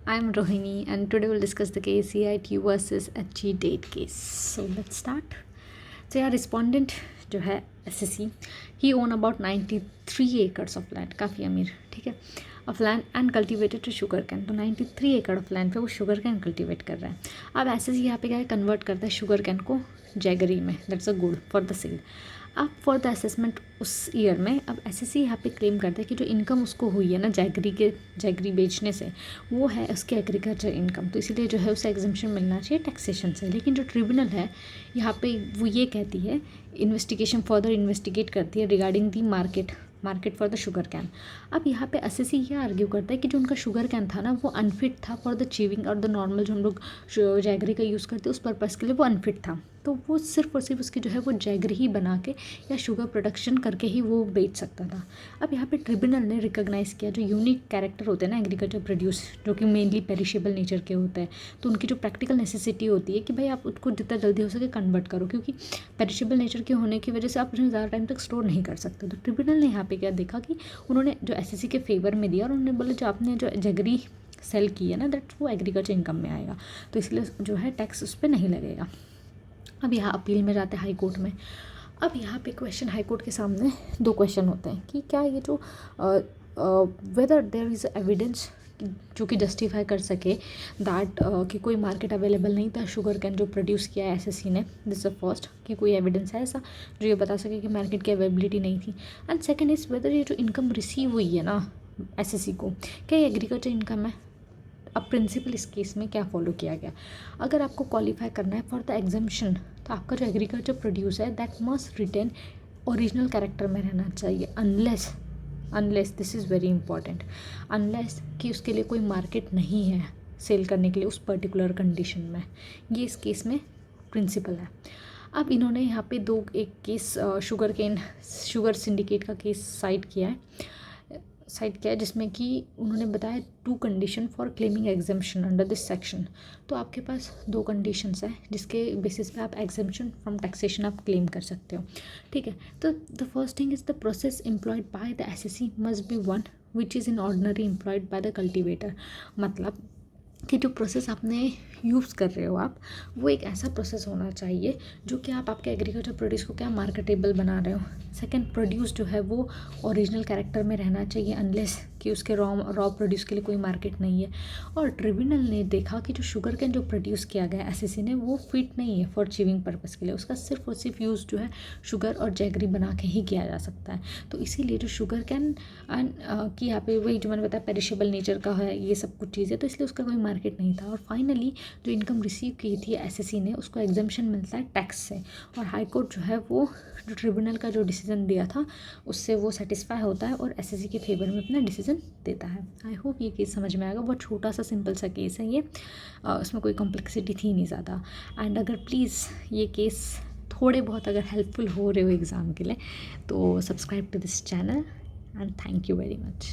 I'm Rohini, and today we'll discuss the case CIT versus HG date case. So let's start. So yeah, respondent जो है SSC, he own about 93 acres of land, काफ़ी अमीर, ठीक है, of land and cultivated to sugar cane. तो 93 एकड़ of land पे वो शुगर कैन कल्टिवेट कर रहा है. अब SSC यहाँ पे क्या है, कन्वर्ट करता है शुगर कैन को जैगरी में, that's a good for the sale. अब फॉर द असेसमेंट उस ईयर में अब SSC यहाँ पे क्लेम करता है कि जो इनकम उसको हुई है ना जैगरी बेचने से, वो है उसके एग्रीकल्चर इनकम, तो इसीलिए जो है उसे एग्जम्पशन मिलना चाहिए टैक्सेशन से. लेकिन जो ट्रिब्यूनल है यहाँ पे वो ये कहती है, इन्वेस्टिगेशन फर्दर इन्वेस्टिगेट करती है regarding the market for the sugar cane. अब यहाँ पे SSC ये आर्ग्यू करता है कि जो उनका शुगर कैन था ना, वो अनफिट था फॉर द चीविंग और द नॉर्मल जो हम लोग जैगरी का यूज़ करते हैं उस पर्पज़ के लिए वो अनफिट था. तो वो सिर्फ और सिर्फ उसकी जो है वो जैगरी ही बना के या शुगर प्रोडक्शन करके ही वो बेच सकता था. अब यहाँ पे ट्रिब्यूनल ने रिकॉग्नाइज़ किया जो यूनिक कैरेक्टर होते हैं ना एग्रीकल्चर प्रोड्यूस, जो कि मेनली पेरिशेबल नेचर के होते हैं, तो उनकी जो प्रैक्टिकल नेसेसिटी होती है कि भाई आप उसको जितना जल्दी हो सके कन्वर्ट करो, क्योंकि पेरिशेबल नेचर के होने की वजह से आप उन्हें ज़्यादा टाइम तक स्टोर नहीं कर सकते. तो ट्रिब्यूनल ने यहाँ पे क्या देखा कि उन्होंने जो SSC के फेवर में दिया और उन्होंने बोला जो आपने जो जैगरी सेल की है ना, दैट वो एग्रीकल्चर इनकम में आएगा, तो इसलिए जो है टैक्स उस पर नहीं लगेगा. अब यहाँ अपील में जाते हैं हाई कोर्ट में. अब यहाँ पे क्वेश्चन हाई कोर्ट के सामने दो क्वेश्चन होते हैं कि क्या ये जो वेदर देयर इज़ एविडेंस जो कि जस्टिफाई कर सके दैट कि कोई मार्केट अवेलेबल नहीं था शुगर कैन जो प्रोड्यूस किया है SSC ने. दिस द फर्स्ट, कि कोई एविडेंस है ऐसा जो ये बता सके कि मार्केट की अवेलेबिलिटी नहीं थी. एंड सेकेंड इज़ वेदर ये जो इनकम रिसीव हुई है ना SSC को, क्या ये एग्रीकल्चर इनकम है. अब प्रिंसिपल इस केस में क्या फॉलो किया गया, अगर आपको क्वालिफाई करना है फॉर द एग्जम्पशन, तो आपका जो एग्रीकल्चर प्रोड्यूस है that must retain original character में रहना चाहिए, unless this is very important, unless कि उसके लिए कोई मार्केट नहीं है सेल करने के लिए उस पर्टिकुलर कंडीशन में. ये इस केस में प्रिंसिपल है. अब इन्होंने यहाँ पे एक केस शुगर सिंडिकेट का केस साइड किया है जिसमें कि उन्होंने बताया 2 condition for claiming exemption under this section. तो आपके पास 2 कंडीशंस हैं जिसके बेसिस पे आप एग्जम्पशन फ्रॉम टैक्सेशन आप क्लेम कर सकते हो, ठीक है. तो the first thing is the process employed by the SSC must be one which is in ordinary employed by the cultivator. मतलब कि जो प्रोसेस आपने यूज़ कर रहे हो आप, वो एक ऐसा प्रोसेस होना चाहिए जो कि आप आपके एग्रीकल्चर प्रोड्यूस को क्या मार्केटेबल बना रहे हो. सेकंड, प्रोड्यूस जो है वो ओरिजिनल कैरेक्टर में रहना चाहिए अनलेस कि उसके रॉ प्रोड्यूस के लिए कोई मार्केट नहीं है. और ट्रिब्यूनल ने देखा कि जो शुगर कैन जो प्रोड्यूस किया गया SSC ने, वो फिट नहीं है फॉर चीविंग पर्पज़ के लिए, उसका सिर्फ और सिर्फ यूज़ जो है शुगर और जैगरी बना के ही किया जा सकता है. तो इसीलिए जो शुगर कैन कि यहाँ पे वही जो मैंने बताया पेरिशेबल नेचर का है ये सब कुछ चीज़ें, तो इसलिए उसका कोई मार्केट नहीं था. और फाइनली जो इनकम रिसीव की थी SSC ने, उसको एग्जम्पशन मिलता है टैक्स से. और हाई कोर्ट जो है वो जो ट्रिब्यूनल का जो डिसीजन दिया था उससे वो सेटिस्फाई होता है और SSC के फेवर में अपना डिसीजन देता है. आई होप ये केस समझ में आएगा. बहुत छोटा सा सिंपल सा केस है ये, उसमें कोई कॉम्प्लेक्सिटी थी नहीं ज़्यादा. एंड अगर प्लीज़ ये केस थोड़े बहुत अगर हेल्पफुल हो रहे हो एग्ज़ाम के लिए, तो subscribe to this channel and thank you very much.